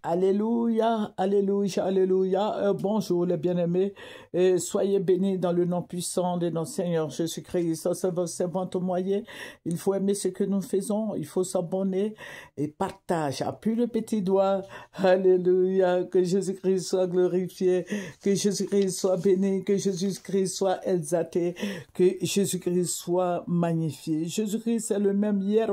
Alléluia, alléluia, alléluia. Bonjour les bien-aimés. Soyez bénis dans le nom puissant de notre Seigneur Jésus-Christ. C'est votre moyen. Il faut aimer ce que nous faisons. Il faut s'abonner et partage. Appuie le petit doigt. Alléluia. Que Jésus-Christ soit glorifié. Que Jésus-Christ soit béni. Que Jésus-Christ soit exalté. Que Jésus-Christ soit magnifié. Jésus-Christ est le même hier,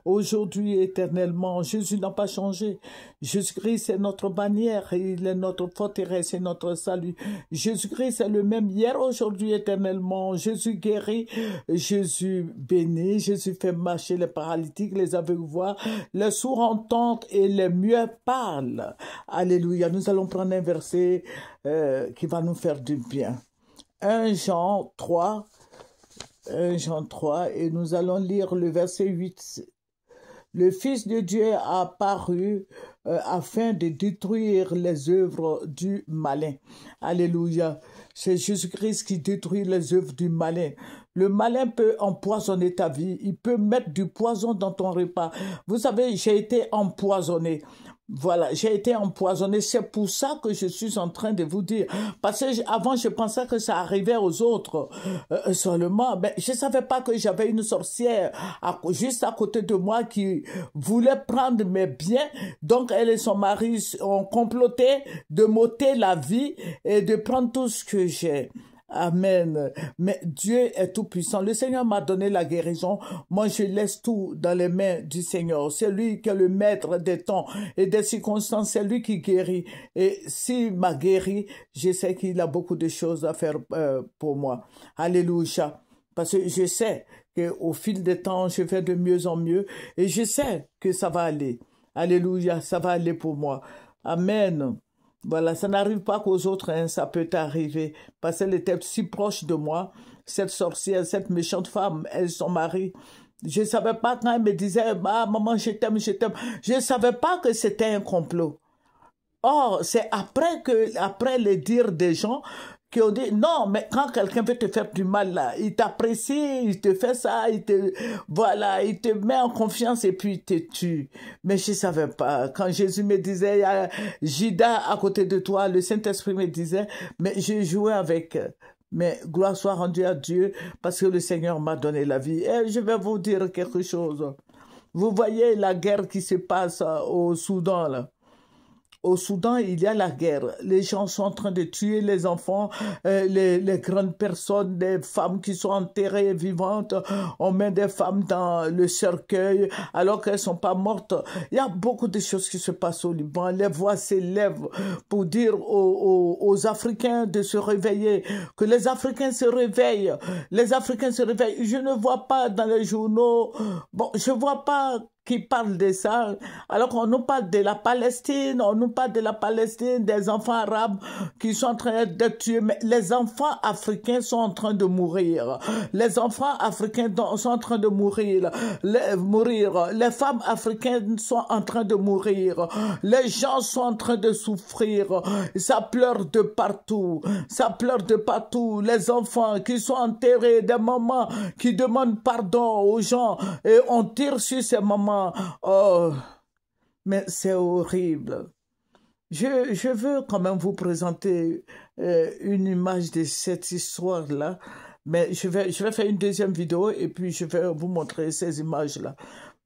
aujourd'hui et éternellement. Jésus n'a pas changé. Jésus-Christ c'est notre bannière, il est notre forteresse et notre salut. Jésus-Christ est le même hier, aujourd'hui, éternellement. Jésus guérit, Jésus bénit, Jésus fait marcher les paralytiques, les aveugles voient, les sourds entendent et les muets parlent. Alléluia. Nous allons prendre un verset qui va nous faire du bien. 1 Jean 3, et nous allons lire le verset 8. Le Fils de Dieu a apparu afin de détruire les œuvres du malin. Alléluia. C'est Jésus-Christ qui détruit les œuvres du malin. Le malin peut empoisonner ta vie. Il peut mettre du poison dans ton repas. Vous savez, j'ai été empoisonné. Voilà, j'ai été empoisonné. C'est pour ça que je suis en train de vous dire. Parce que avant, je pensais que ça arrivait aux autres seulement. Mais je savais pas que j'avais une sorcière juste à côté de moi qui voulait prendre mes biens. Donc, elle et son mari ont comploté de m'ôter la vie et de prendre tout ce que j'ai. Amen. Mais Dieu est tout puissant. Le Seigneur m'a donné la guérison. Moi, je laisse tout dans les mains du Seigneur. C'est lui qui est le maître des temps et des circonstances. C'est lui qui guérit. Et s'il m'a guéri, je sais qu'il a beaucoup de choses à faire pour moi. Alléluia. Parce que je sais qu'au fil des temps, je vais de mieux en mieux. Et je sais que ça va aller. Alléluia. Ça va aller pour moi. Amen. Voilà, ça n'arrive pas qu'aux autres, hein, ça peut arriver. Parce qu'elle était si proche de moi, cette sorcière, cette méchante femme, elle, son mari. Je ne savais pas quand elle me disait, ah, maman, je t'aime, je t'aime. Je ne savais pas que c'était un complot. Or, c'est après les dires des gens, qui ont dit, non, mais quand quelqu'un veut te faire du mal, là, il t'apprécie, il te fait ça, il te met en confiance et puis il te tue. Mais je savais pas. Quand Jésus me disait, il y a Judas à côté de toi, le Saint-Esprit me disait, mais j'ai joué avec. Mais gloire soit rendue à Dieu parce que le Seigneur m'a donné la vie. Et je vais vous dire quelque chose. Vous voyez la guerre qui se passe au Soudan, là. Au Soudan, il y a la guerre. Les gens sont en train de tuer les enfants, les grandes personnes, les femmes qui sont enterrées vivantes. On met des femmes dans le cercueil alors qu'elles sont pas mortes. Il y a beaucoup de choses qui se passent au Liban. Les voix s'élèvent pour dire aux Africains de se réveiller, que les Africains se réveillent. Les Africains se réveillent. Je ne vois pas dans les journaux, bon, je vois pas qui parle de ça, alors qu'on nous parle de la Palestine, on nous parle de la Palestine, des enfants arabes qui sont en train d'être tués, mais les enfants africains sont en train de mourir. Les enfants africains sont en train de mourir. Les femmes africaines sont en train de mourir. Les gens sont en train de souffrir. Ça pleure de partout. Ça pleure de partout. Les enfants qui sont enterrés, des mamans qui demandent pardon aux gens et on tire sur ces mamans. Oh, mais c'est horrible. Je veux quand même vous présenter une image de cette histoire-là, mais je vais faire une deuxième vidéo et puis je vais vous montrer ces images-là.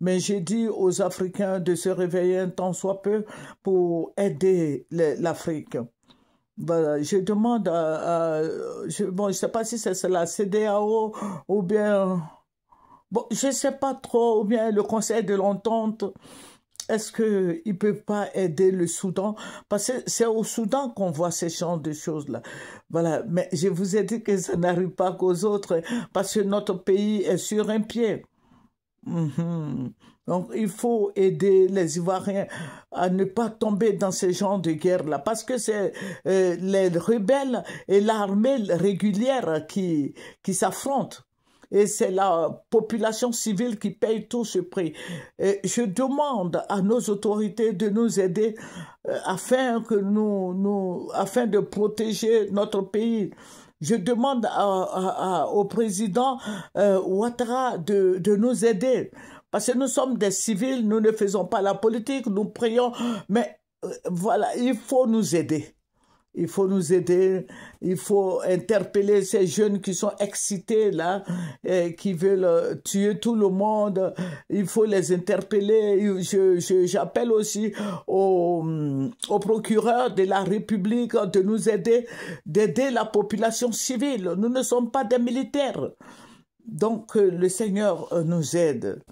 Mais j'ai dit aux Africains de se réveiller un temps soit peu pour aider l'Afrique. Voilà, je demande bon, je ne sais pas si c'est la CEDEAO ou bien... Bon, je ne sais pas trop, ou bien le Conseil de l'Entente, est-ce qu'ils ne peuvent pas aider le Soudan? Parce que c'est au Soudan qu'on voit ces genres de choses-là. Voilà, mais je vous ai dit que ça n'arrive pas qu'aux autres, parce que notre pays est sur un pied. Donc, il faut aider les Ivoiriens à ne pas tomber dans ces genres de guerre-là, parce que c'est les rebelles et l'armée régulière qui s'affrontent. Et c'est la population civile qui paye tout ce prix. Et je demande à nos autorités de nous aider afin de protéger notre pays. Je demande au président Ouattara de nous aider. Parce que nous sommes des civils, nous ne faisons pas la politique, nous prions, mais voilà, il faut nous aider. Il faut nous aider, il faut interpeller ces jeunes qui sont excités là, et qui veulent tuer tout le monde. Il faut les interpeller. J'appelle aussi au procureur de la République de nous aider, d'aider la population civile. Nous ne sommes pas des militaires. Donc que le Seigneur nous aide,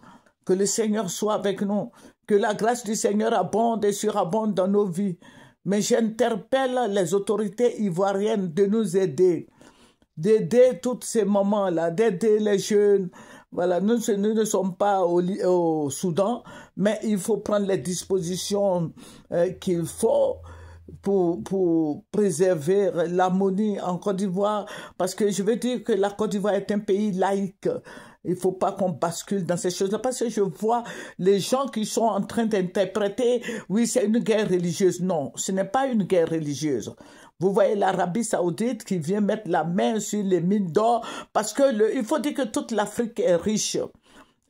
que le Seigneur soit avec nous, que la grâce du Seigneur abonde et surabonde dans nos vies. Mais j'interpelle les autorités ivoiriennes de nous aider, d'aider tous ces moments-là, d'aider les jeunes. Voilà, nous ne sommes pas au Soudan, mais il faut prendre les dispositions qu'il faut pour préserver l'harmonie en Côte d'Ivoire, parce que je veux dire que la Côte d'Ivoire est un pays laïque. Il ne faut pas qu'on bascule dans ces choses-là, parce que je vois les gens qui sont en train d'interpréter, oui, c'est une guerre religieuse. Non, ce n'est pas une guerre religieuse. Vous voyez l'Arabie Saoudite qui vient mettre la main sur les mines d'or, parce que il faut dire que toute l'Afrique est riche.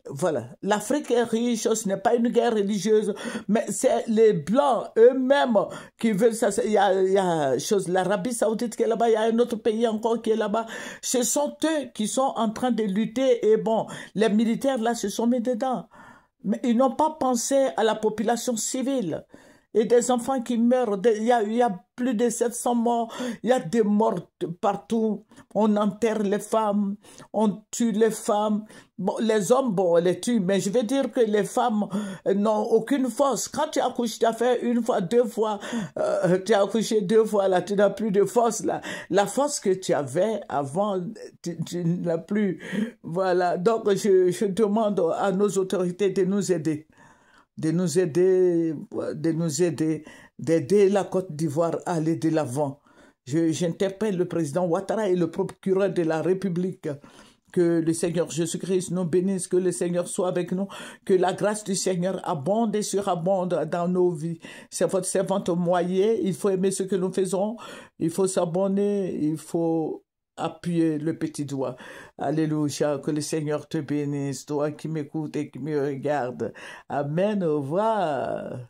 Voilà, l'Afrique est riche, ce n'est pas une guerre religieuse, mais c'est les Blancs eux-mêmes qui veulent ça. Il y a l'Arabie Saoudite qui est là-bas, il y a un autre pays encore qui est là-bas. Ce sont eux qui sont en train de lutter et bon, les militaires là se sont mis dedans. Mais ils n'ont pas pensé à la population civile. Et des enfants qui meurent, il y a plus de 700 morts, il y a des morts partout. On enterre les femmes, on tue les femmes. Bon, les hommes, bon, on les tue, mais je veux dire que les femmes n'ont aucune force. Quand tu accouches, tu as fait une fois, deux fois, tu as accouché deux fois, là, tu n'as plus de force, là. La force que tu avais avant, tu n'as plus. Voilà, donc je demande à nos autorités de nous aider. D'aider la Côte d'Ivoire à aller de l'avant. J'interpelle le président Ouattara et le procureur de la République. Que le Seigneur Jésus-Christ nous bénisse, que le Seigneur soit avec nous, que la grâce du Seigneur abonde et surabonde dans nos vies. C'est votre servante Moyer, il faut aimer ce que nous faisons, il faut s'abonner, il faut appuyer le petit doigt. Alléluia, que le Seigneur te bénisse, toi qui m'écoutes et qui me regardes. Amen, au revoir.